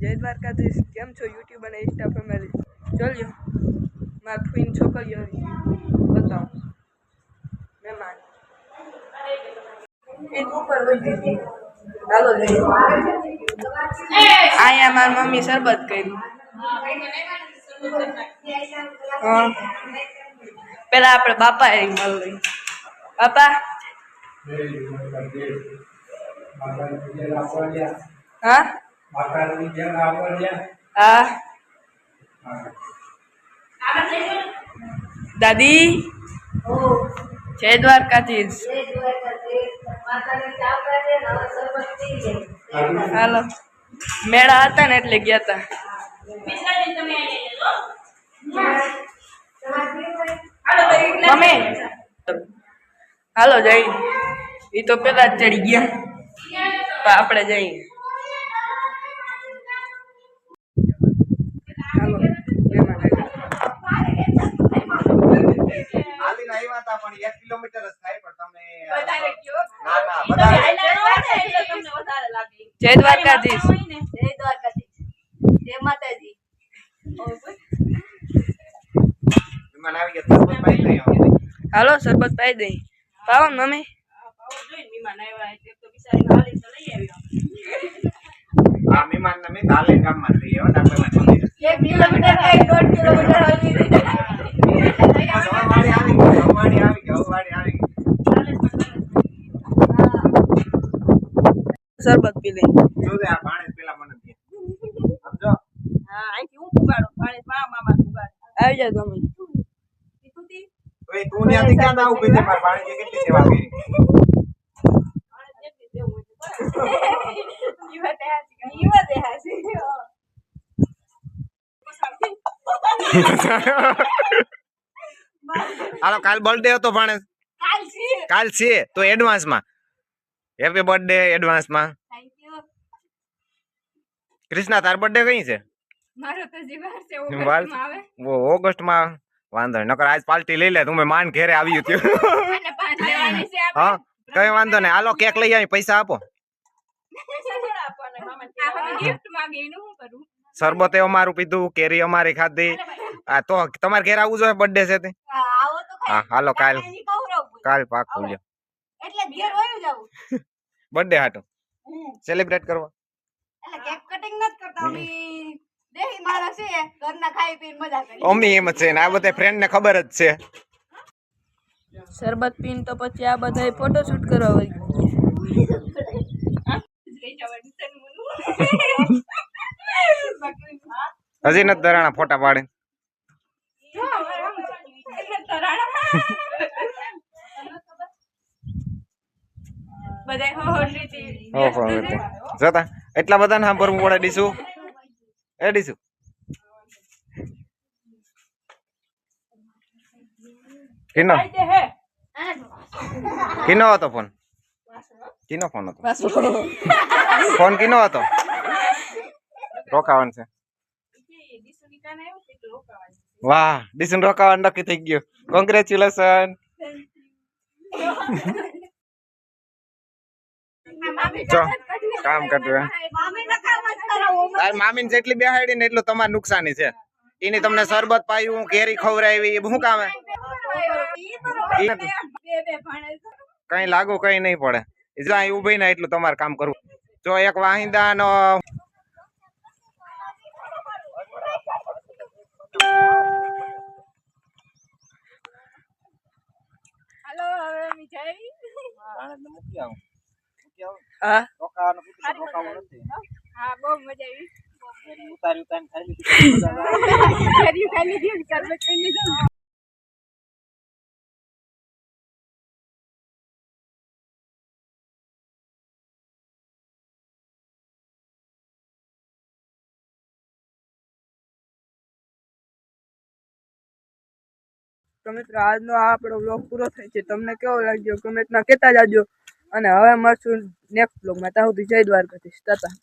જય દ્વારકાધીશ, કેમ છો યુટ્યુબ અને ઇન્સ્ટા ફેમિલી? ચાલ્યો મારા ફ્રીન છોકરીઓ બતાવો મહેમાન ઉપર વધી હાલો અહીંયા મારી મમ્મી શરબત કર્યું. પેલા આપણે બાપા એ મળી બાપા હા હા દાદી જય દ્વારકાધીશ. હાલો મેળા હતા ને એટલે ગયા તા. મમ્મી હાલો જઈ એ તો પેલા જ ચડી ગયા આપણે જઈએ. જય દ્વારકાધીશ. જય દ્વારકાધીશ. જય માતાજી. હાલો શરબત પાઈ દઈ પાવો ને મમ્મી. શરબત પી લઈ આવી જાય તમે. તું ત્યાંથી ક્યાં ના ઉભી છે? મારા પાણી કેટલી સેવા કરી. હાલો કાલ બર્થડે હતો ભાણેજ. કાલ છે તો એડવાન્સ માં હેપી બર્થડે એડવાન્સ માં. કૃષ્ણા તાર બર્થડે કઈ છે? ઓગસ્ટ માં. વાંધો નહીં નકર આજ પાર્ટી લઈ લે. તું માન ઘેરે આવ્યું થયું. હા કઈ વાંધો નહીં હાલો કેક લઈ આવી પૈસા આપો. શરબત અમારું પીધું કેરી અમારી ખાધી. આ તો તમારે ઘેર આવવું જોઈએ બર્થડે છે તે. હા હાલો કાલ પાકું લ્યો બર્થડે હાટું સેલિબ્રેટ કરવા. અમ્મી એમ જ છે ને આ બધા ફ્રેન્ડ ને ખબર જ છે. શરબત પીને તો પછી આ બધા ફોટો શૂટ કરવા વળી હજી નથી ધરાણા ફોટા પાડે. જતા એટલા બધા ને સાંભળવું પડે. ડીશું એ ડીશું કિનો કિનો હતો ફોન? કિનો ફોન હતો? ફોન કિનો હતો? રોકાવાનું છે. વાહ ડીશું રોકાવાનું નક્કી થઈ ગયું. કોંગ્રેચ્યુલેશન. કામ કરતું મામી ને જેટલી બેહાડી ને એટલું તમારે નુકસાની છે. એની તમને શરબત પાયું કેરી ખવડાવી શું કામ? કઈ લાગુ કઈ નહીં પડે. જ્યાં ઉભી ને એટલું તમારે કામ કરવું. જો એક વાહિંદા નો તો મિત્રો આજનો આપણો વ્લોગ પૂરો થાય છે. તમને કેવો લાગ્યો કમેન્ટમાં કહેતા જાજો અને હવે મળશું નેક્સ્ટ વ્લોગમાં. ત્યાં સુધી જય દ્વારકાધીશ. ટાટા.